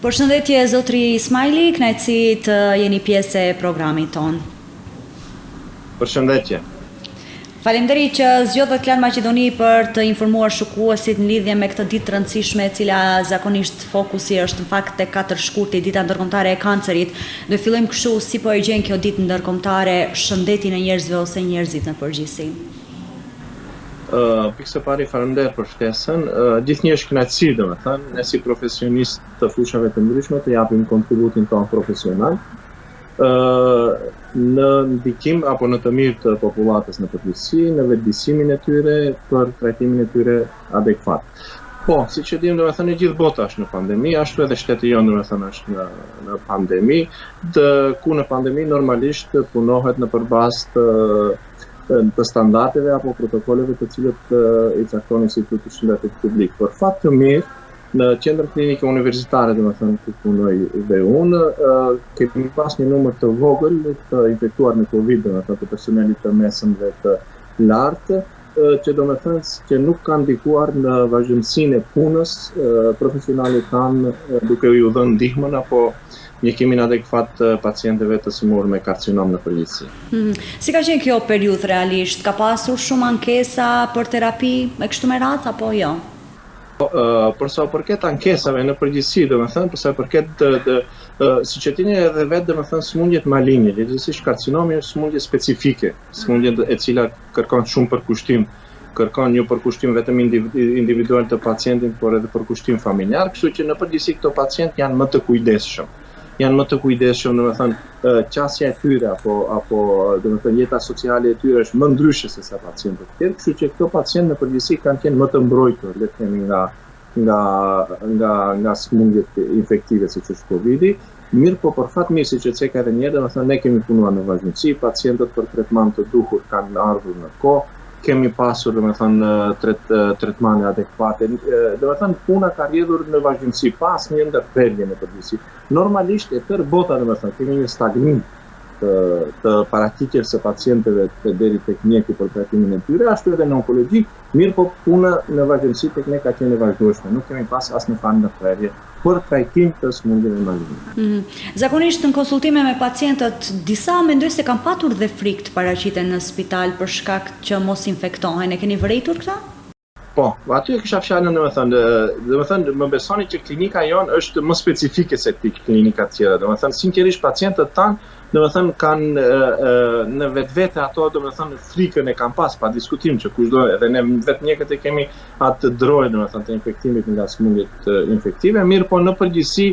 Përshëndetje zotri Ismaili, kënaqësi të jeni pjesë e programit ton. Përshëndetje. Faleminderit që zgjodhët Klan Maqedoni për të informuar shikuesit në lidhje me këtë ditë të rëndësishme, e cila zakonisht fokusi është në fakt tek 4 shkurti, dita ndërkombëtare e kancerit. Do fillojmë kështu, si po e gjen kjo ditë ndërkombëtare shëndetin e njerëzve ose njerëzit në përgjithësi? Pikë së pari faleminderit për ftesën. Gjithnjë është kënaqësi, domethënë, ne si profesionistë të fushave të ndryshme të japim kontributin tonë profesional në ndikim apo në të mirë të popullatës në përgjithësi, në vetëdijsimin e tyre për trajtimin e tyre adekuat. Po, siç e dimë, domethënë gjithë bota është në pandemi, ashtu edhe shteti jonë domethënë është në pandemi, ku në pandemi normalisht punohet në përbazë të standardeve apo protokolleve të cilët i cakton Instituti i Shëndetit Publik. Për fat të mirë, në qendrën klinike universitare, domethënë ku punoj dhe unë, kemi pas një numër të vogël të infektuar me Covid, domethënë të personelit të mesëm dhe të lartë, që domethënë që nuk kanë ndikuar në vazhdimsinë e punës profesionalit tanë duke u dhënë ndihmën apo ndjekimin adekuat pacientëve të smur me karcinom në përgjithësi. Si ka qenë kjo periudhë realisht? Ka pasur shumë ankesa për terapi me kështu me radhë apo jo? Për sa përket ankesave në përgjithësi, domethënë, për sa përket siç e dini edhe vetë domethënë smundjet maligne, gjithsesi karcinomi është smundje specifike, smundje e cila kërkon shumë përkushtim, kërkon një përkushtim vetëm individual të pacientit, por edhe përkushtim familjar, kështu që në përgjithësi këto pacientë janë më të kujdesshëm. Domethënë, qasja e tyre apo domethënë jeta sociale e tyre është më ndryshe se sa pacientët e tjerë, kështu që këto pacientë në përgjithësi kanë qenë më të mbrojtur, le të themi nga smundjet infektive siç është Covidi. Mirë po për fat mirë, siç e thekë edhe një herë, domethënë ne kemi punuar në vazhdimsi, pacientët për tretman të duhur kanë ardhur në kohë, kemi pasur domethënë tretmane adekuate. Domethënë puna ka rrjedhur në vazhdimsi, pas një ndërprerje në përgjithësi. Normalisht e tërë bota domethënë kemi një stagnim të paraqitjes së pacientëve deri tek mjeku për trajtimin e tyre, ashtu edhe në onkologji, mirë po puna në vazhdimsi tek ne ka qenë e vazhdueshme. Nuk kemi pas asnjë farë ndërprerje për trajtim të smundjeve maligne. Zakonisht në konsultime me pacientët, disa mendoj se kanë patur dhe frikë të paraqiten në spital për shkak që mos infektohen. E keni vërejtur këtë? Po, aty e kisha fjalën domethënë më besoni që klinika jonë është më specifike se klinika të tjera. Domethënë sinqerisht pacientët tanë domethënë kanë në vetvete ato domethënë frikën e kanë pas pa diskutim që kushdo edhe ne vetë mjekët e kemi atë drojë domethënë të infektimit nga smundjet infektive, mirë po në përgjithësi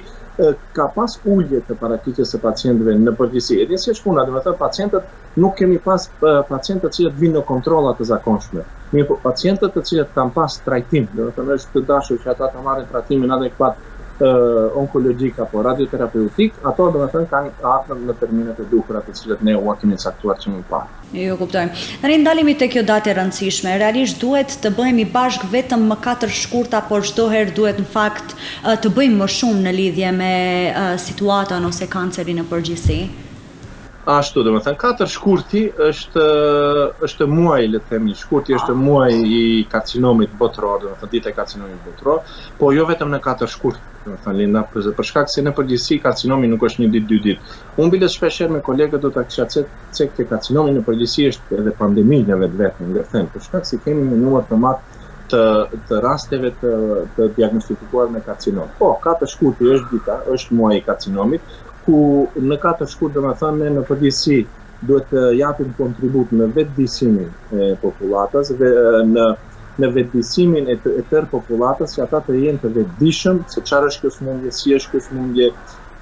ka pas ulje të paraqitjes së pacientëve në përgjithësi. Edhe si është puna, domethënë pacientët nuk kemi pas pacientë të cilët vinë në kontrolla të zakonshme. Mirë po pacientët të cilët kanë pas trajtim, domethënë është të dashur që ata të marrin trajtimin adekuat onkologjik apo radioterapeutik, ato domethënë kanë ardhur në terminet e duhura të cilët ne u kemi caktuar që më parë. Jo kuptoj. Tani ndalemi te kjo datë e rëndësishme. Realisht duhet të bëhemi bashkë vetëm më 4 shkurta, por çdo herë duhet në fakt të bëjmë më shumë në lidhje me situatën ose kancerin në përgjithësi. Ashtu, domethënë 4 shkurti është muaj, le të themi, shkurti është muaj i karcinomit botror, domethënë ditë e karcinomit botror, po jo vetëm në 4 shkurt, domethënë Linda, për shkak se në përgjithësi karcinomi nuk është 1 ditë, 2 ditë. Unë biles shpeshherë me kolegët do ta kisha cek te karcinomi në përgjithësi është edhe pandemi në vetvete, ngërthen, për shkak se kemi një numër të madh të rasteve të diagnostikuar me karcinom. Po, 4 shkurti është dita, është muaji i karcinomit, ku në 4 shkurt domethënë në përgjithësi duhet të japim kontribut në vetëdijsimin e popullatës dhe në vetëdijsimin e tërë popullatës që ata të jenë të vetëdijshëm se çfarë është kjo smundje, si është kjo smundje,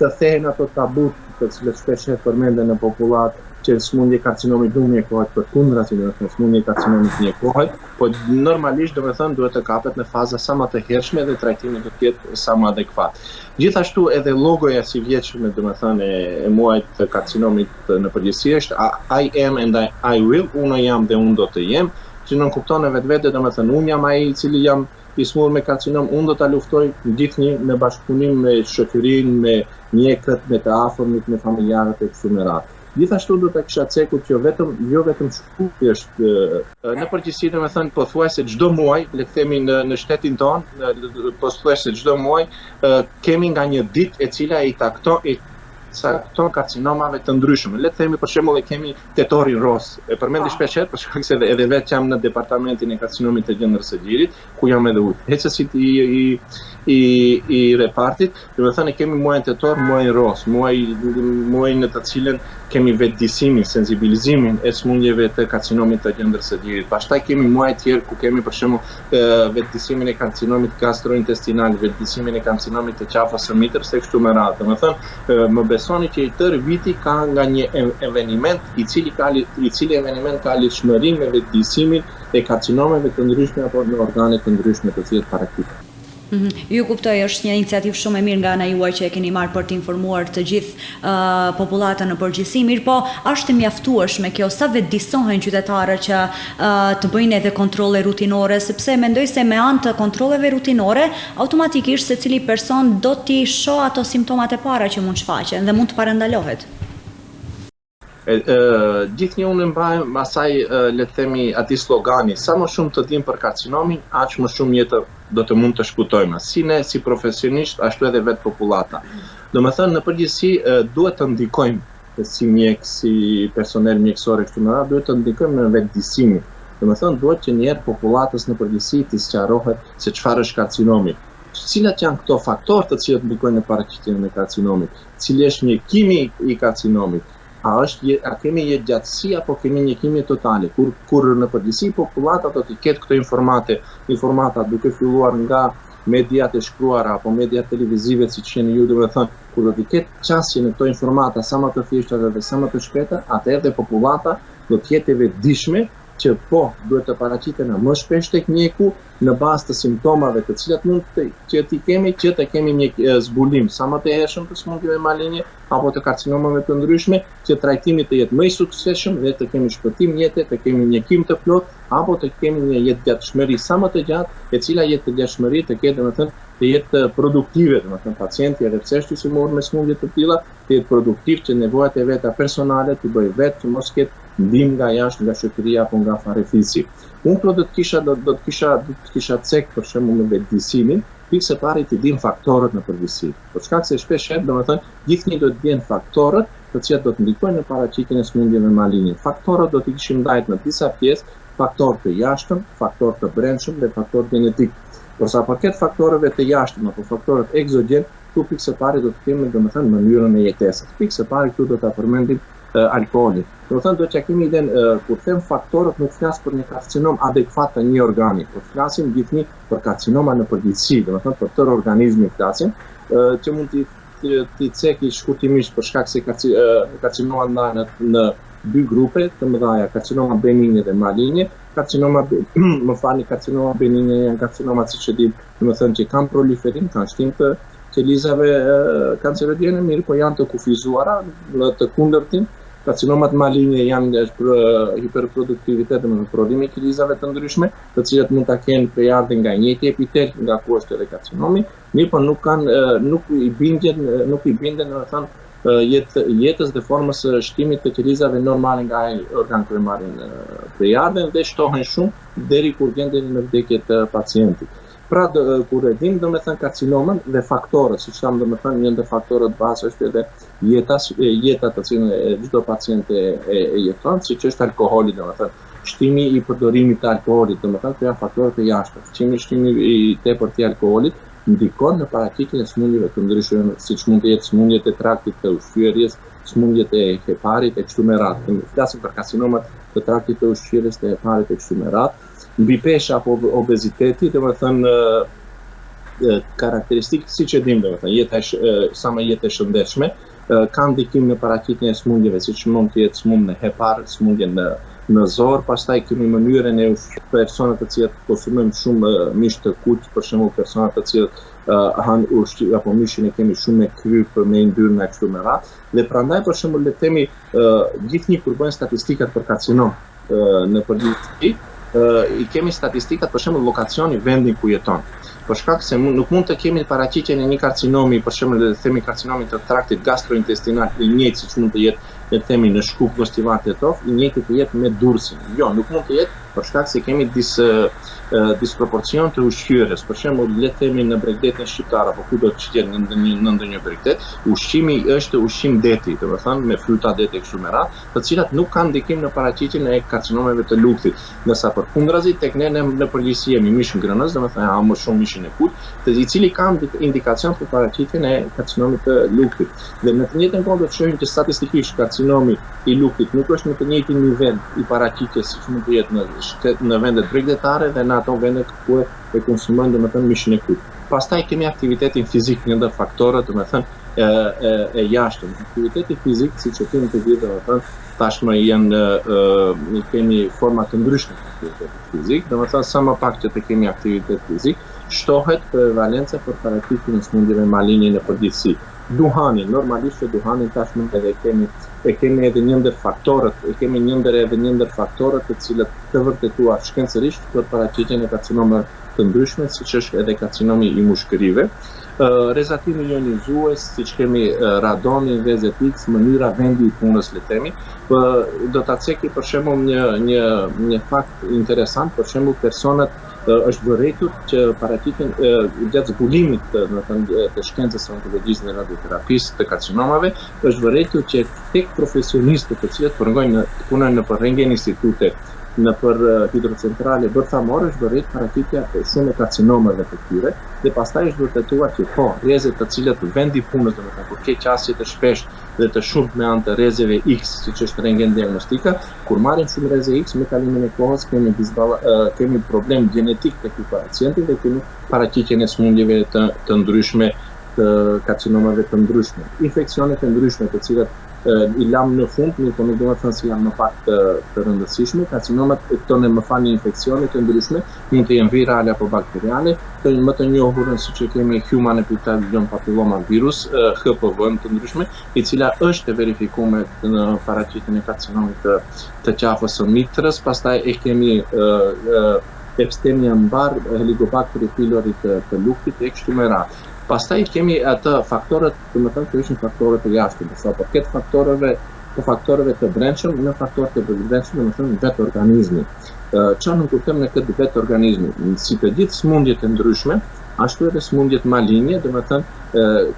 të thehen ato tabut të cilët shpesh përmenden në popullat që smundje karcinomi nuk mjekohet, përkundrazi domethënë smundje karcinomi mjekohet, po normalisht domethënë duhet të kapet në faza sa më të hershme dhe trajtimi do të jetë sa më adekuat. Gjithashtu edhe logoja si vjetshme domethënë e muajit të karcinomit në përgjithësi është I am and I will, unë jam dhe unë do të jem, që nuk kupton vetvete domethënë unë jam ai i cili jam i smur me karcinom, unë do ta luftoj gjithnjë në bashkëpunim me shoqërinë, me mjekët, me të afërmit, me familjarët e kështu me radhë. Gjithashtu do ta kisha cekur që jo vetëm shkurti është në përgjithësi domethënë pothuajse çdo muaj, le të themi në shtetin tonë, pothuajse çdo muaj kemi nga një ditë e cila i cakton karcinomave të ndryshme. Le të themi për shembull kemi tetorin ros. E përmendi shpesh për shkak se edhe vetë jam në departamentin e karcinomit të gjendërës së gjirit, ku jam edhe udhëheqësit i repartit. Domethënë kemi muajin tetor, muajin ros, muajin në të cilën kemi vetëdijsimin, sensibilizimin e sëmundjeve të karcinomit të gjendërës së gjirit. Pastaj kemi muaj të tjerë ku kemi për shembull vetëdijsimin e karcinomit gastrointestinal, vetëdijsimin e karcinomit të qafës së mitër së kështu me radhë. Domethënë më besoni që i tërë viti ka nga një eveniment i cili eveniment ka lidhshmëri me vetëdijsimin e karcinomeve të ndryshme apo në organe të ndryshme të cilat parakiten. Ju kuptoj, është një iniciativë shumë e mirë nga ana juaj që e keni marrë për të informuar të gjithë popullatën në përgjithësi, mirë po është mjaftueshme kjo, sa vetëdijsohen qytetarët që të bëjnë edhe kontrolle rutinore, sepse mendoj se me anë të kontrolleve rutinore automatikisht secili person do t'i shoh ato simptomat e para që mund shfaqen dhe mund të parandalohet. Gjithnjë unë mbajmë asaj le të themi atij slogani, sa më shumë të dim për karcinomin, aq më shumë jetë do të mund të shkutojmë, si ne si profesionisht, ashtu edhe vetë popullata. Domethënë në përgjithësi duhet të ndikojmë si mjek, si personel mjekësor e kështu me radhë, duhet të ndikojmë në vetëdijsimin. Domethënë duhet që njerë popullatës në përgjithësi të sqarohet se çfarë është karcinomi. Cilat janë këto faktorë të cilët ndikojnë në paraqitjen e karcinomit, cili është mjekimi i karcinomit. A kemi jetë gjatësi apo kemi mjekime totale, kur në përgjithësi popullata do të ketë këto informata duke filluar nga mediat e shkruara apo mediat televizive siç jeni ju, domethënë kur do të ketë qasje në këto informata sa më të thjeshta dhe sa më të shpejta, atëherë popullata do të jetë e vetëdijshme që po duhet të paraqiten më shpesh tek mjeku në bazë të simptomave të cilat që të kemi zbulim sa më të hershëm të sëmundjeve malinje apo të karcinomave të ndryshme, që trajtimi të jetë më i suksesshëm dhe të kemi shpëtim jete, të kemi mjekim të plot apo të kemi një jetë gatshmëri sa më të gjatë, e cila jetë të gatshmëri të ketë domethënë të jetë produktive, domethënë pacienti edhe pse është i sigurt me sëmundje të tilla, të jetë produktiv që nevojat e veta personale të bëjë vetë, që mos ketë ndihmë nga jashtë, nga shoqëria apo nga farefisi. Unë do të kisha cek për shembull në vetëdijsimin, pikse pari të dim faktorët në përgjithësi. Për shkak se shpesh domethënë gjithnjë do të dinë faktorët të cilat do të ndikojnë në paraqitjen e sëmundjeve malinje. Faktorët do të kishim ndajt në disa pjesë, faktor të jashtëm, faktor të brendshëm dhe faktor genetik. Por sa përket faktorëve të jashtëm apo faktorët egzogjen, këtu pikse pari do të kemi domethënë mënyrën e jetesës. Pikse pari këtu do ta përmendim alkoolin. Domethënë do të kemi idenë kur them faktorët nuk flas për një karcinom adekuat të një organi, por flasim gjithnjë për karcinoma në përgjithësi, domethënë për tërë organizmin flasim, që mund të ceki shkurtimisht për shkak se karcinoma ndahen në dy grupe të mëdha, karcinoma benigne dhe maligne. Karcinoma benigne janë karcinoma siç e dimë, domethënë që kanë proliferim, kanë shtim të qelizave kancerogene, mirë po janë të kufizuara në të kundërtin. Karcinomat maligne janë për hiperproduktivitet dhe në prodhim e qelizave të ndryshme, të cilat mund ta kenë prejardhje nga njëjti epitel, nga ku është edhe karcinomi, mirë po nuk i binden domethënë jetës dhe formës së shtimit të qelizave normale nga ai organ që marrin prejardhjen dhe shtohen shumë deri kur gjenden në vdekje të pacientit. Pra kur e dim domethënë karcinomën dhe faktorët, siç thamë domethënë një ndër faktorët bazë është edhe jeta të cilën çdo pacient e jeton, siç është alkooli domethënë shtimi i përdorimit të alkoolit, domethënë këto janë faktorët e jashtëm. Shtimi i tepërt i alkoolit ndikon në paraqitjen e sëmundjeve të ndryshme, siç mund të jetë sëmundjet e traktit të ushqyerjes, sëmundjet e heparit e kështu me radhë. Flasim për karcinomat të traktit të ushqyerjes, të heparit e kështu me radhë. Mbi pesha apo obeziteti, domethënë karakteristikë siç e dimë, domethënë sa më jetë e shëndetshme, ka ndikim në paraqitjen e sëmundjeve, siç mund të jetë sëmundje në hepar, sëmundje në zor, pastaj kemi mënyrën e personat të cilët konsumojnë shumë mish të kuq, për shembull personat të cilët han ushqim apo mishin e kemi shumë me kryp, me yndyrna e kështu me radhë. Dhe prandaj për shembull le të themi gjithnjë kur bëjnë statistikat për karcinom në përgjithësi, i kemi statistikat për shembull lokacioni, vendin ku jeton. Për shkak se nuk mund të kemi paraqitjen e një karcinomi, për shembull le të themi karcinomi të traktit gastrointestinal, i njëjtë siç mund të jetë le themi në shkup postivate tof, I njëjti të jetë me dursin. Jo, nuk mund të jetë për shkak se kemi disproporcion të ushqyerjes. Për shembull, le të themi në Bregdetin shqiptar apo kudo që jetë në ndonjë Bregdet, ushqimi është ushqim deti, domethënë me fryta deti kështu me radhë, të cilat nuk kanë ndikim në paraqitjen e karcinomeve të luktit. Ndërsa përkundrazi tek ne në përgjithësi jemi mish ngrënës, domethënë ha më shumë mishin e kut, I cili kanë indikacion për paraqitjen e karcinomit të luktit. Dhe në të njëjtën kohë do të shohim që statistikisht karcinomi I luktit nuk është në të njëjtin nivel I paraqitjes siç mund të jetë në vendet bregdetare dhe në ato vende ku e konsumojnë domethënë mishin e kut. Pastaj kemi aktivitetin fizik, një ndër faktorët domethënë e jashtëm. Aktiviteti fizik, siç e kemi të gjithë domethënë, tashmë kemi forma të ndryshme të aktivitetit fizik, domethënë sa më pak që të kemi aktivitet fizik, shtohet prevalenca për paraqitjen e sëmundjeve malinje në përgjithësi. Duhani, normalisht duhani tashmë edhe kemi edhe një ndër faktorët, kemi një ndër faktorët të cilët të vërtetuar shkencërisht për paraqitjen e karcinomeve të ndryshme, siç është edhe karcinomi I mushkërive. Rrezatimi ionizues, siç kemi radonin, VZX, mënyra vendi I punës le themi, do ta ceki për shembull një fakt interesant, për shembull personat është vërejtur që paraqitjen gjatë zbulimit të shkencës së onkologjisë dhe radioterapisë të karcinomave, është vërejtur që tek profesionistët të cilët punojnë në rentgen institute në për hidrocentrale bërthamore është vërejt paraqitja shumë e karcinomave të tyre dhe pastaj është vërtetuar që po, rrezet të cilët vendi I punës, domethënë kur ke qasje të shpeshtë dhe të shumtë me anë të rrezeve X, siç është rentgen diagnostika, kur marrin shumë rreze X me kalimin e kohës kemi problem gjenetik tek ky pacienti dhe kemi paraqitjen e sëmundjeve të ndryshme, të karcinomave të ndryshme, infeksionet të ndryshme të cilat I lam në fund, mirë po nuk do të thënë se janë më pak të rëndësishme. Karcinomat këto më falni infeksionet të ndryshme, mund të jenë virale apo bakteriale, më të njohurën siç e kemi Human Epithelial Papilloma virus, HPV të ndryshme, I cila është e verifikuar në paraqitjen e karcinomit të qafës së mitrës, pastaj e kemi Epsteinian Barr, Helicobacter pylori të luktit e kështu me radhë. Pastaj kemi atë faktorët, domethënë që ishin faktorët të jashtëm, sa për këtë faktorëve të brendshëm, në faktorët të brendshëm, domethënë vetë organizmi. Çfarë nuk kuptojmë në këtë vetë organizmi? Si të gjithë sëmundjet e ndryshme, ashtu edhe sëmundjet malinje, domethënë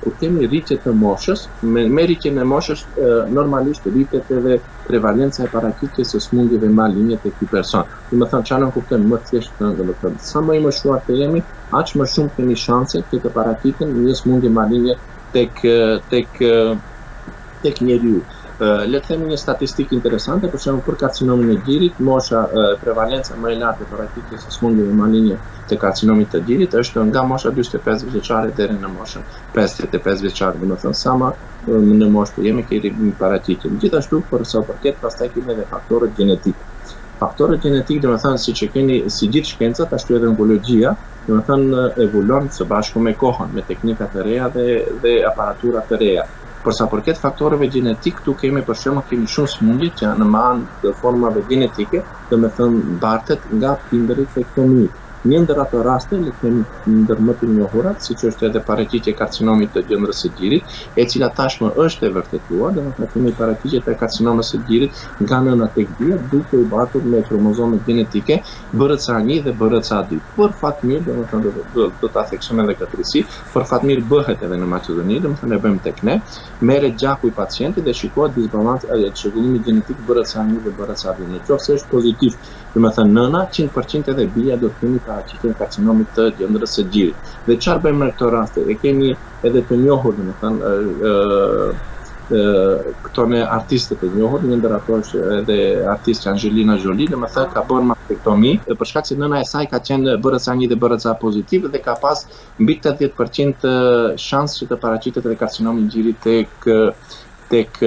kur kemi rritje të moshës, me rritjen e moshës normalisht rritet edhe prevalenca e paraqitjes së sëmundjeve malinje tek ky person. Domethënë çfarë nuk kuptojmë më thjesht, domethënë sa më I moshuar të jemi, aq më shumë kemi shanse që të paraqiten një sëmundje malinje tek njeriu. Le të themi një statistikë interesante, për shembull për karcinomin e gjirit, mosha prevalenca më e lartë e paraqitjes së sëmundjeve malinje të karcinomit të gjirit është nga mosha 45 vjeçare deri në moshën 55 vjeçare, domethënë sa më në moshë të jemi kemi paraqitje. Gjithashtu për sa përket pastaj kemi edhe faktorët gjenetik. Faktorët gjenetik, domethënë siç e keni si gjithë shkencat, ashtu edhe onkologjia, domethënë evolon së bashku me kohën, me teknika të reja dhe aparatura të reja. Por sa përket faktorëve gjenetik, këtu kemi për shembull shumë sëmundje që në anë të formave gjenetike, domethënë bartet nga prindërit tek fëmijët. Një ndër ato raste, le të themi ndër më të njohura, siç është edhe paraqitja e karcinomit të gjendrës së gjirit, e cila tashmë është e vërtetuar, domethënë kemi paraqitje të karcinomit të gjirit nga nëna tek bia, duke U batur me kromozomet gjenetike BRCA1 dhe BRCA2. Për fat mirë, domethënë do ta theksojmë edhe këtë risi, për fat mirë bëhet edhe në Maqedoni, domethënë e bëjmë tek ne, merret gjaku I pacientit dhe shikohet disbalanci e çrregullimi gjenetik BRCA1 dhe BRCA2. Nëse është pozitiv, domethënë nëna 100% edhe bia do të kemi paraqitjen e karcinomit të gjendrës së gjirit. Dhe çfarë bëjmë në këtë rast? E kemi edhe të njohur, domethënë këto në artistët e njohur, një ndër ato është edhe artisti Angelina Jolie, domethënë ka bërë mastektomi për shkak se nëna e saj ka qenë BRCA1 dhe BRCA pozitiv dhe ka pas mbi 80% shans që të paraqitet edhe karcinomi I gjirit tek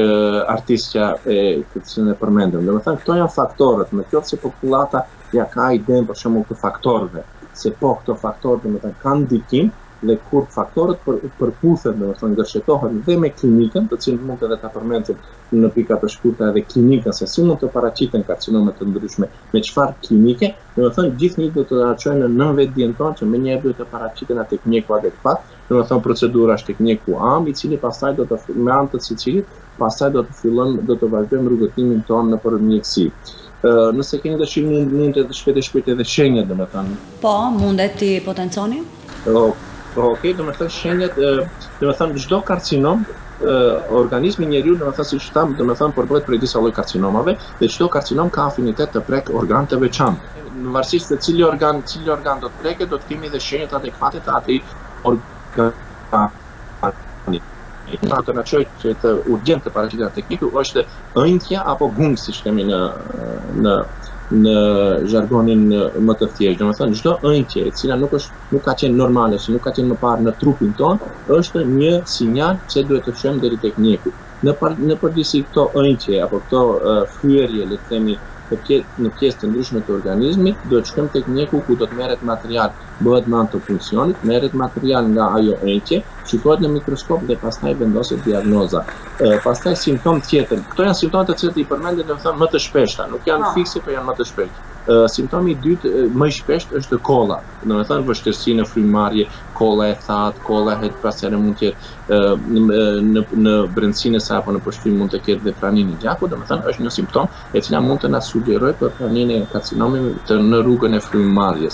artistja e cilën e përmendëm. Domethënë këto janë faktorët, në qoftë se popullata ja ka idenë për shembull të faktorëve, se po këto faktorë domethënë kanë ndikim, dhe kur faktorët përputhen, domethënë ndërshetohen dhe me klinikën, të cilën mund edhe ta përmendim në pika të shkurtra edhe klinikën se si mund të paraqiten karcinome të ndryshme me çfarë klinike, domethënë gjithnjë do të çojnë në vetdijen tonë që menjëherë duhet të paraqiten atë tek mjeku adekuat, domethënë procedura është tek mjeku AM, i cili pastaj do të me anë të cilit pastaj do të vazhdojmë rrugëtimin tonë nëpër mjeksi. Nëse keni dëshirë mund të shpejt edhe shenjat domethënë. Po, mundet ti potenconi? Okej, domethënë shenjat, domethënë çdo karcinom organizmi njeriu domethënë siç tham, domethënë përbohet prej disa lloj karcinomave dhe çdo karcinom ka afinitet të prek organ të veçantë. Në varësisht se cili organ do të preket, do të kemi edhe shenjat adekuate të atij organi. Në na çoj që të urgjent të paraqiten tekniku është ëndja apo gung siç themi në jargonin më të thjeshtë. Domethënë çdo ëndje e cila nuk ka qenë normale, që nuk ka qenë më parë në trupin ton, është një sinjal që duhet të çojmë deri tek mjeku. Në përgjithësi këto ëndje apo këto fyerje, le të themi, në pjesë të ndryshme të organizmit, duhet të shkojmë tek mjeku ku do të merret material, bëhet me anë të funksionit, merret material nga ajo ëndje, shikohet në mikroskop dhe pastaj vendoset diagnoza. Pastaj simptom tjetër. Këto janë simptomat të cilët i përmendën domethënë më të shpeshta, nuk janë fikse, por janë më të shpeshta. Simptomi i dytë më i shpesht është kolla, domethënë vështirësi në frymëmarrje, kolla e thatë, kolla het pasere mund të jetë në brendësinë e saj apo në poshtrim mund të ketë dhe praninë e gjakut, domethënë është një simptom e cila mund të na sugjerojë për praninë e karcinomit në rrugën e frymëmarrjes.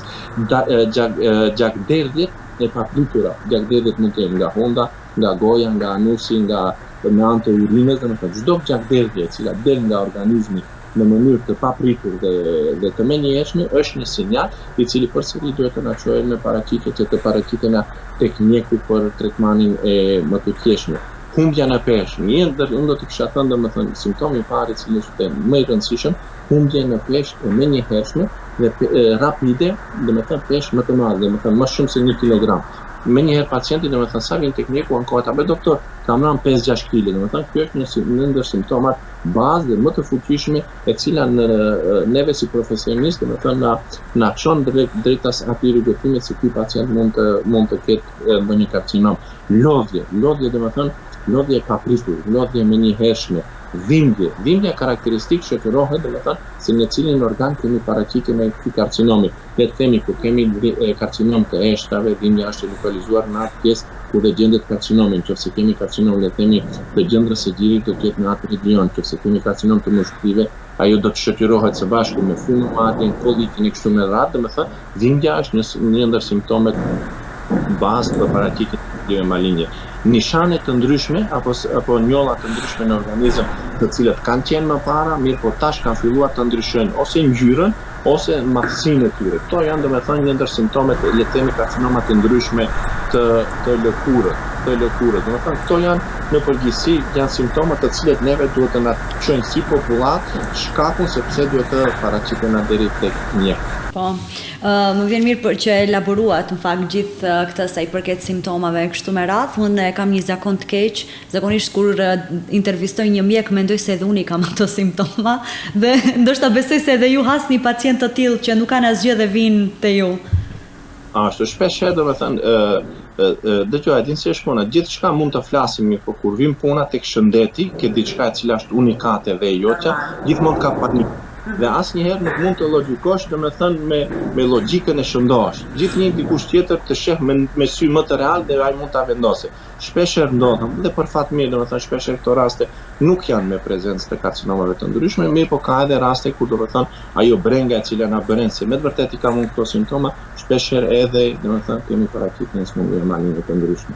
Gjakderdhjet e papritura, gjakderdhjet mund të jenë nga honda, nga goja, nga anusi, nga me anë të urinës, domethënë çdo gjakderdhje e cila del nga organizmi në mënyrë të papritur dhe të menjëhershme është një sinjal i cili përsëri duhet të na çojë në paraqitje që të paraqitena tek mjeku për trajtimin e më të thjeshtë. Humbja në peshë, unë do të kisha thënë domethënë simptomi i parë i cili është më i rëndësishëm, humbja në peshë e menjëhershme dhe rapide, domethënë peshë më të madhe, domethënë më shumë se 1 kilogram. Menjëherë pacienti domethënë sa vjen tek mjeku ankohet apo doktor, kam rënë 5-6 kg, domethënë ky është një ndër simptomat bazë dhe më të fuqishme e cila neve si profesionistë domethënë na çon drejt atij rrugëtimi se ky pacient mund të ketë ndonjë karcinom. Lodhje domethënë lodhje e papritur, lodhje menjëhershme, dhimbje karakteristikë shoqërohet domethënë se në cilin organ kemi paraqitje me ky karcinomi. Le të themi kur kemi karcinom të heshtrave, dhimbja është lokalizuar në atë pjesë ku dhe gjendet karcinomi, nëse kemi karcinom le të themi të gjendrës së gjirit do të jetë në atë region, nëse kemi karcinom të mushkujve, ajo do të shoqërohet së bashku me frymëmarrjen, kolitin e kështu me radhë, domethënë dhimbja është një ndër simptomet bazë për paraqitjen e malinje. Nishane të ndryshme apo njolla të ndryshme në organizëm, të cilët kanë qenë më para, mirë po tash kanë filluar të ndryshojnë ose ngjyrën ose mathësinë e tyre. Këto janë domethënë një ndër simptomet le të themi karcinoma të ndryshme të lëkurës. Domethënë këto janë në përgjithësi janë simptoma të cilët neve duhet të na çojnë si popullat shkakun sepse duhet të paraqitena deri tek mjeku. Po, më vjen mirë për që elaboruat në fakt gjithë këtë sa i përket simptomave kështu me radhë. Unë kam një zakon të keq, zakonisht kur intervistoj një mjek mendoj se edhe unë kam ato simptoma dhe ndoshta besoj se edhe ju hasni pacient të tillë që nuk kanë asgjë dhe vinë te ju. Ashtu shpesh domethënë dëgjoj, din se është puna, gjithçka mund të flasim, po kur vim puna tek shëndeti, ke diçka e cila është unikate dhe e jotja, gjithmonë ka panik. Dhe asnjëherë nuk mund të logjikosh, domethënë me logjikën e shëndosh. Gjithnjë dikush tjetër të sheh me sy më të real dhe ai mund ta vendosë. Shpeshherë ndodhen dhe për fat mirë, domethënë shpeshherë këto raste nuk janë me prezencë të karcinomave të ndryshme, mirë po ka edhe raste ku domethënë ajo brenga e cila na bën se me të vërtetë i ka mund këto simptoma, shpeshherë edhe domethënë kemi paraqitje në smundje maline të ndryshme.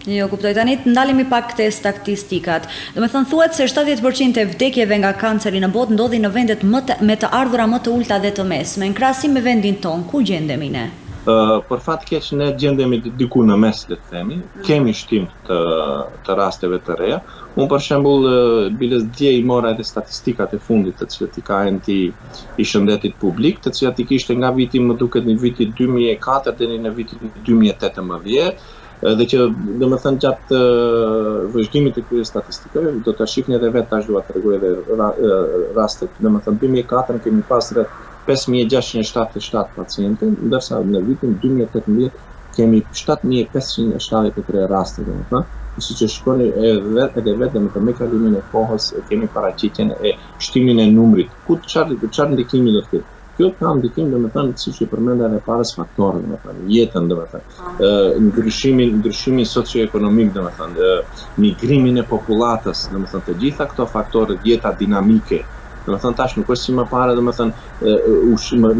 Jo, kuptoj. Tani të ndalemi pak te statistikat. Domethënë thuhet se 70% e vdekjeve nga kanceri në botë ndodhin në vendet me të ardhura më të ulta dhe të mesme. Në krahasim me vendin ton, ku gjendemi ne? Për fat keq ne gjendemi diku në mes, le të themi. Kemi shtim të rasteve të reja. Unë për shembull biles dje i mora edhe statistikat e fundit të cilët i ka enti i shëndetit publik, të cilat i kishte nga viti më duket në vitin 2004 deri në vitin 2018. Dhe që domethënë gjatë vëzhgimit të këtyre statistikave do ta shihni edhe vetë tash dua të rregoj edhe rastet. Domethënë 2004 kemi pas rreth 5677 pacientë, ndërsa në vitin 2018 kemi 7573 raste, domethënë, si që shkoni edhe vetëm me kalimin e kohës kemi paraqitjen e shtimin e numrit. Çfarë ndikimi do të ketë? Kjo ka ndikim, domethënë, siç e përmenda edhe para faktorë, domethënë, jetën, domethënë, ndryshimin socioekonomik, domethënë, migrimin e popullatës, domethënë, të gjitha këto faktorë, jeta dinamike. Domethënë tash nuk është si më parë, domethënë,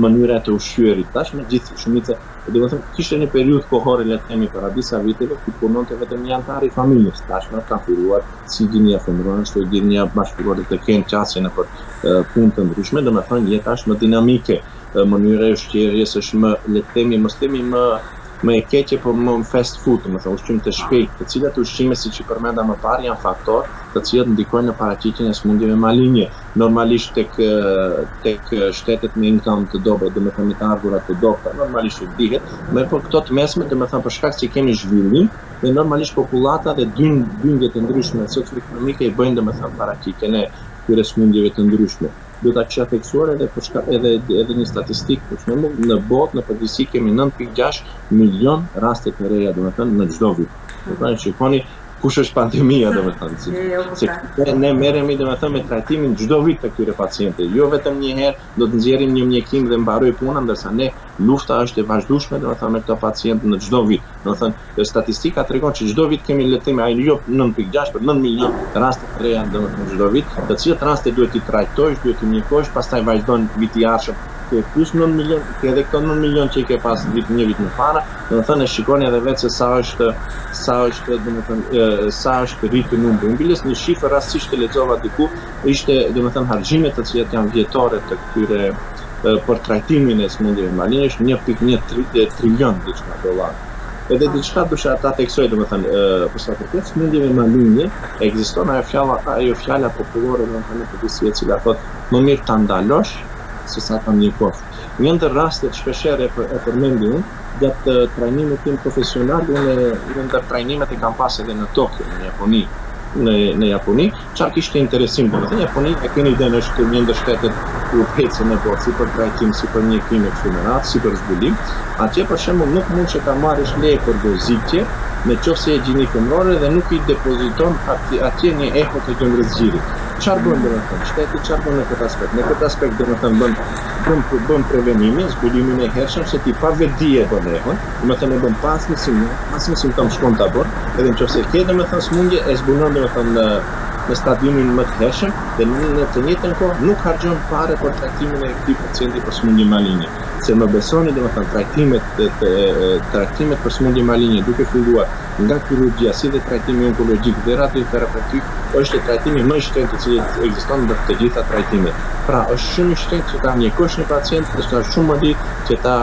mënyra e të ushqyerit. Tash me gjithë shumica, domethënë, kishte një periudhë kohore, le të themi, para disa viteve, ku punonte vetëm një antar i familjes. Tash më ka filluar si gjinja femërore, ashtu gjinja bashkëpunëtorë të kenë qasje në punë të ndryshme, domethënë jeta është më dinamike, mënyra e ushqyerjes është më, le të themi, mos themi më e keqe, po më fast food, domethënë ushqim të shpejtë, të cilat ushqime, siç i përmenda më parë, janë faktor të cilët ndikojnë në paraqitjen e sëmundjeve malinje. Normalisht tek shtetet me income të dobët, domethënë të ardhurat të dobta, normalisht dihet, me po këto të mesme, domethënë për shkak se kemi zhvillim, dhe normalisht popullata dhe dyndje të ndryshme socioekonomike i bëjnë domethënë paraqitjen e këtyre sëmundjeve të ndryshme. Do ta kisha theksuar edhe një statistikë, për shembull, në botë në përgjithësi kemi 9.6 milion raste të reja, domethënë në çdo vit. Domethënë shikoni kush është pandemia, domethënë, se ne merremi domethënë me trajtimin çdo vit të këtyre pacientëve, jo vetëm një herë do të nxjerrim një mjekim dhe mbaroj puna, ndërsa ne lufta është e vazhdueshme domethënë me këto pacientë në çdo vit. Domethënë statistika tregon se çdo vit kemi le të themi jo 9.6 për 9 milion raste të reja domethënë çdo vit, të cilët raste duhet i trajtosh, duhet i mjekosh, pastaj vazhdon viti i ardhshëm plus 9 milion, edhe këto 9 milion që i ke pas një vit më parë, domethënë e shikoni edhe vetë se sa është rritur numri ymbilës. Një shifër rastësisht e lexova diku, ishte domethënë harxhimet të cilat janë vjetore të këtyre për trajtimin e sëmundjeve malinje është 1.1 trilion dollar. Edhe diçka dosha ta theksoj, domethënë, për sa përket sëmundjeve malinje, ekziston ajo fjala popullore domethënë në përgjithësi e cila thotë më mirë ta ndalosh se sa ta mjekosh. Një ndër rastet shpeshherë e përmendi unë, gjatë trajnimit tim profesional, një ndër trajnimet e kam pas edhe në Tokyo, në Japoni, çfarë kishte interesim, domethënë Japoni e keni idenë është një ndër shtetet ku ecën në botë si për trajtim, si për mjekim e kështu me radhë, si për zbulim. Atje për shembull nuk mund që ta marrësh leje për dozitje, nëse e gjini femrore dhe nuk i depoziton atje një eho të gjëmërëzgjirit. Çfarë bën domethënë shteti, çfarë bën në këtë aspekt? Në këtë aspekt domethënë bën prevenimin, zbulimin e hershëm se ti pa vetdije bën ehon, domethënë e bën pas një simptom shkon ta bën, edhe nëse ke domethënë sëmundje e zbulon domethënë në stadiumin më të hershëm dhe në të njëjtën kohë nuk harxhon fare për trajtimin e këtij pacienti për sëmundje malinje. Se më besoni domethënë trajtimet për sëmundje malinje duke filluar nga kirurgjia si dhe trajtimi onkologjik dhe radioterapeutik është trajtimi më i shtrenjtë i cili ekziston në të gjitha trajtimet. Pra, është shumë i shtrenjtë që ta mjekosh një pacient, është shumë më lehtë që ta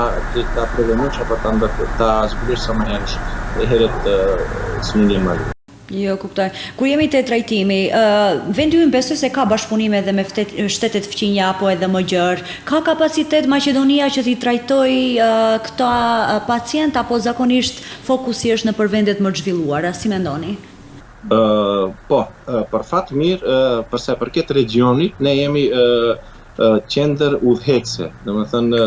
prevenosh apo ta zbulosh sa më herët sëmundjen malinje. Jo, kuptoj. Kur jemi te trajtimi, vendi ynë besoj se ka bashkëpunime edhe me shtetet fqinja apo edhe më gjerë. Ka kapacitet Maqedonia që t'i trajtoj këta pacient apo zakonisht fokusi është në për vendet më të zhvilluara, si mendoni? Po, për fat mirë, përsa përket regionit, ne jemi qendër udhëheqëse, domethënë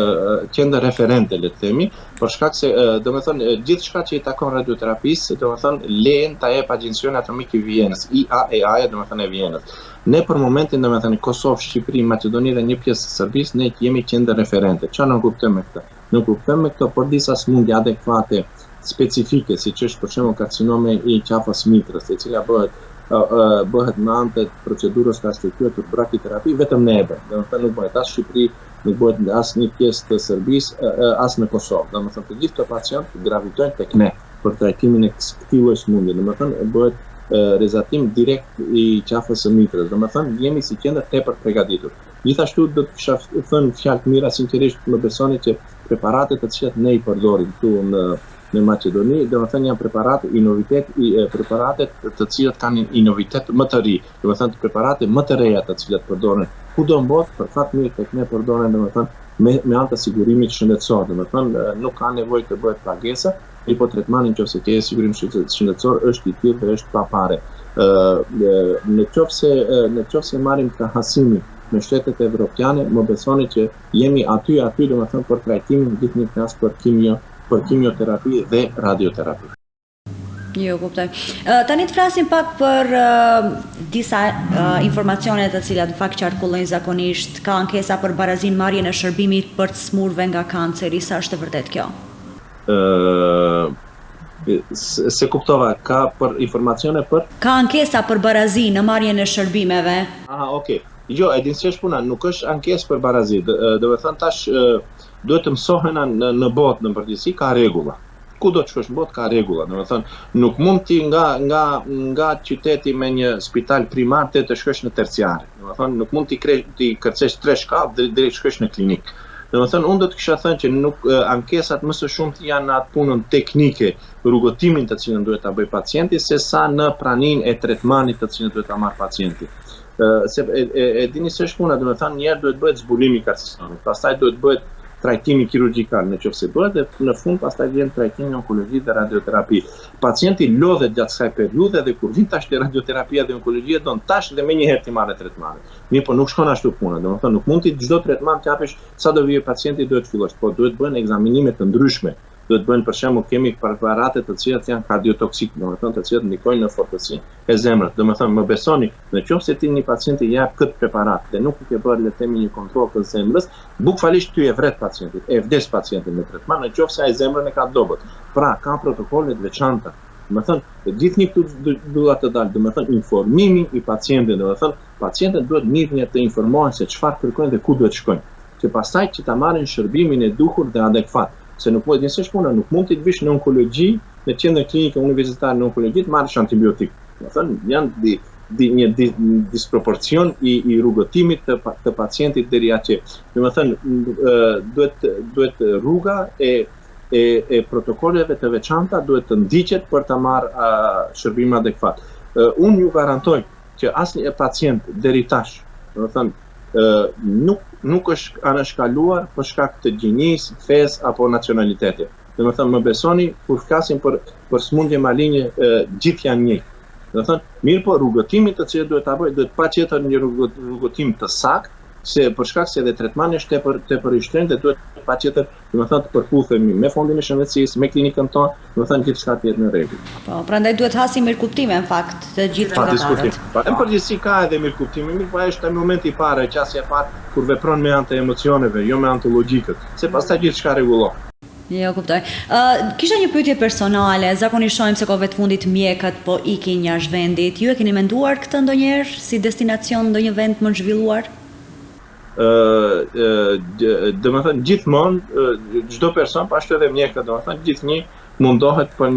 qendër referente le të themi, për shkak se domethënë gjithçka që i takon radioterapisë, domethënë lejen ta jep Agjencia Atomike e Vienës, IAEA, domethënë e Vienës. Ne për momentin domethënë Kosovë, Shqipëri, Maqedoni dhe një pjesë e Serbisë, ne jemi qendër referente. Çfarë nuk kuptojmë me këtë? Nuk kuptojmë me këtë por disa sëmundje adekuate specifike, siç është për shembull karcinome i qafës mitrës, e cila bëhet me anë të procedurës të shtryktuar brakiterapi, vetëm ne e bëjmë. Domethënë nuk bëhet as Shqipëri, nuk bëhet as një pjesë të Serbisë, as në Kosovë. Domethënë të gjithë këto pacientë gravitojnë tek ne për trajtimin e këtij lloji sëmundje. Domethënë bëhet rezatim direkt i qafës së mitrës. Domethënë jemi si qendër tepër përgatitur. Gjithashtu do të kisha thënë fjalë të mira, sinqerisht më besoni që preparatet të cilat ne i përdorim këtu në Maqedoni, domethënë janë preparatet të cilat kanë inovitet më të ri, domethënë preparate më të reja të cilat përdoren kudo në botë, për fat mirë tek ne përdoren domethënë me anë të sigurimit shëndetësor, domethënë nuk ka nevojë të bëhet pagesa, po tretmani nëse ke sigurim shëndetësor është i tillë dhe është pa pare. Nëse marrim krahasimin me shtetet evropiane, më besoni që jemi aty domethënë për trajtimin gjithë një klas për për kimioterapi dhe radioterapi. Jo, kuptoj. Tani të flasim pak për disa informacione të cilat në fakt qarkullojnë zakonisht. Ka ankesa për barazinë marrjen e shërbimit për të smurve nga kanceri, sa është e vërtet kjo? Se kuptova, ka për informacione për? Ka ankesa për barazinë në marrjen e shërbimeve. Okay. Jo, e din si është puna, nuk është ankesë për barazi. Do të thënë tash duhet të mësohen në botë në përgjithësi ka rregulla. Ku do të shkosh në botë ka rregulla. Do të thënë nuk mund ti nga qyteti me një spital primar të shkosh në terciare. Do të thënë nuk mund ti kërcesh 3 shkallë dhe drejt shkosh në klinik. Do të thënë unë do të kisha thënë që nuk ankesat më së shumti janë në atë punën teknike, rrugotimin të cilën duhet ta bëj pacienti, sesa në praninë e tretmanit të cilën duhet ta marr pacienti. Se e dini se është puna, do të thënë njerë duhet bëhet zbulimi karcinomit, pastaj duhet bëhet trajtimi kirurgjikal nëse bëhet dhe në fund pastaj vjen trajtimi onkologjik dhe radioterapi. Pacienti lodhet gjatë kësaj periudhe dhe kur vin tash te radioterapia dhe onkologjia don tash dhe menjëherë ti marrë tretmanin. Mirë, po nuk shkon ashtu puna, domethënë nuk mund ti çdo tretman të japësh sa do vijë pacienti duhet fillosh, po duhet bëhen ekzaminime të ndryshme. Duhet bëhen për shembull kemi preparate të cilat janë kardiotoksik, domethënë të cilat ndikojnë në fortësinë e zemrës. Domethënë më besoni, nëse ti një pacienti jap këtë preparat dhe nuk i ke bërë le të themi një kontroll të zemrës, bukfalisht ty e vret pacientin, e vdes pacientin me tretman, nëse ai zemrën e ka dobët. Pra, ka protokolle të veçanta. Domethënë, gjithnjë këtu duhet të dalë, domethënë informimi i pacientit, domethënë pacientët duhet mirë të informohen se çfarë kërkojnë dhe ku duhet shkojnë. Që pastaj që ta marrin shërbimin e duhur dhe adekuat. Se nuk mund të njësësh puna, nuk mund të vish në onkologji, në qendrën klinike universitare në onkologji të marrësh antibiotik. Domethënë janë një disproporcion i rrugotimit të pacientit deri atje. Domethënë duhet rruga e protokolleve të veçanta duhet të ndiqet për ta marrë shërbim adekuat. Unë ju garantoj që asnjë pacient deri tash, domethënë nuk është anashkaluar për shkak të gjinisë, fesë apo nacionaliteti. Domethënë më besoni kur flasim për smundje maligne gjithë janë njëjtë. Domethënë mirë po rrugotimi të cilët duhet ta bëj duhet patjetër një rrugotim të saktë, se për shkak se edhe tretmani është tepër i shtrenjtë dhe duhet patjetër domethënë të përputhemi me fondin e shëndetësisë, me klinikën tonë, domethënë gjithçka të jetë në rregull. Po, prandaj duhet hasim mirëkuptime në fakt të gjithë preparatët. Në përgjithësi ka edhe mirëkuptime, mirë po është momenti i parë, qasja e parë kur vepron me anë të emocioneve, jo me anë të logjikës, se pastaj gjithçka rregullohet. Jo, kuptoj. Kisha një pyetje personale, zakonisht shohim se kohëve të fundit mjekët po ikin jashtë vendit. Ju e keni menduar këtë ndonjëherë si destinacion ndonjë vend më zhvilluar? Domethënë gjithmonë çdo person, po ashtu edhe mjekët, domethënë gjithnjë mundohet për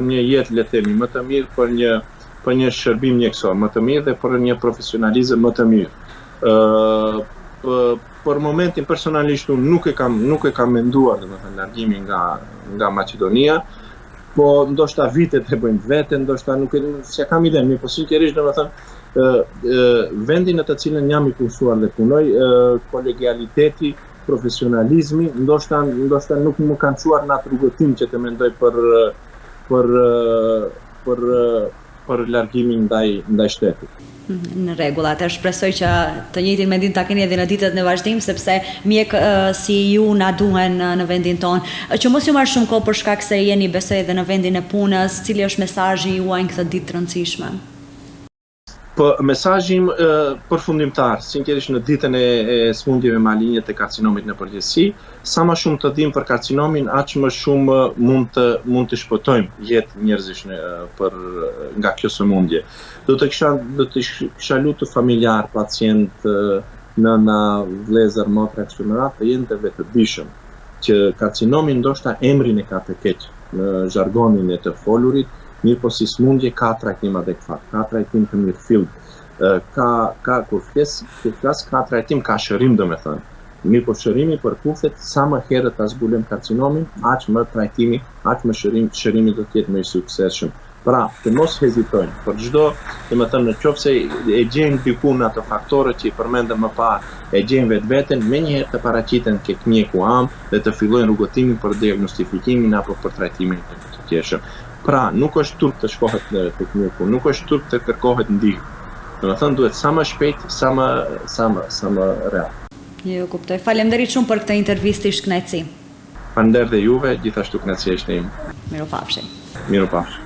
një jetë le të themi më të mirë, për një shërbim mjekësor më të mirë dhe për një profesionalizëm më të mirë. Për momentin personalisht unë nuk e kam menduar domethënë largimin nga Maqedonia, po ndoshta vitet e bëjnë vetë, ndoshta nuk e kam idenë, po sinqerisht domethënë vendin në të cilën jam i kursuar dhe punoj, kolegialiteti, profesionalizmi, ndoshta nuk më kanë çuar në atë rrugotim që të mendoj për largimin ndaj shtetit. Në rregull, atë shpresoj që të njëjtin mendim ta keni edhe në ditët në vazhdim, sepse mjek si ju na duhen në vendin tonë. Që mos ju marr shumë kohë për shkak se jeni besoj edhe në vendin e punës, cili është mesazhi juaj në këtë ditë të rëndësishme? Po mesazhim përfundimtar, sinqerisht në ditën e smundjeve maligne të karcinomit në përgjithësi, sa më shumë të dimë për karcinomin, aq më shumë mund të shpëtojmë jetë njerëzish nga kjo sëmundje. Do të kisha lutur familjar, pacient, nëna, vëllezër, motra kështu me radhë të jenë të vetëdijshëm, që karcinomi ndoshta emrin e ka të keq në zhargonin e të folurit, mirë po si smundje ka trajtim adekuat, ka trajtim të mirëfillt, kur flas ka trajtim, ka shërim domethënë. Mirë po shërimi përkufet sa më herët ta zbulojmë karcinomin, aq më trajtimi, aq më shërimi do të jetë më i suksesshëm. Pra, të mos hezitojnë, për çdo, domethënë nëse e gjejnë diku në ato faktorët që i përmendëm më parë, e gjejnë vetveten, menjëherë të paraqiten tek mjeku am dhe të fillojnë rrugotimin për diagnostifikimin apo për trajtimin të tjetër. Pra, nuk është turp të shkohet tek mjeku, nuk është turp të kërkohet ndihmë. Domethënë duhet sa më shpejt, sa më real. Jo, kuptoj. Faleminderit shumë për këtë intervistë, ish kënaqësi. Falënderit dhe juve, gjithashtu kënaqësia ishte ime. Miropafshim. Miropafshim.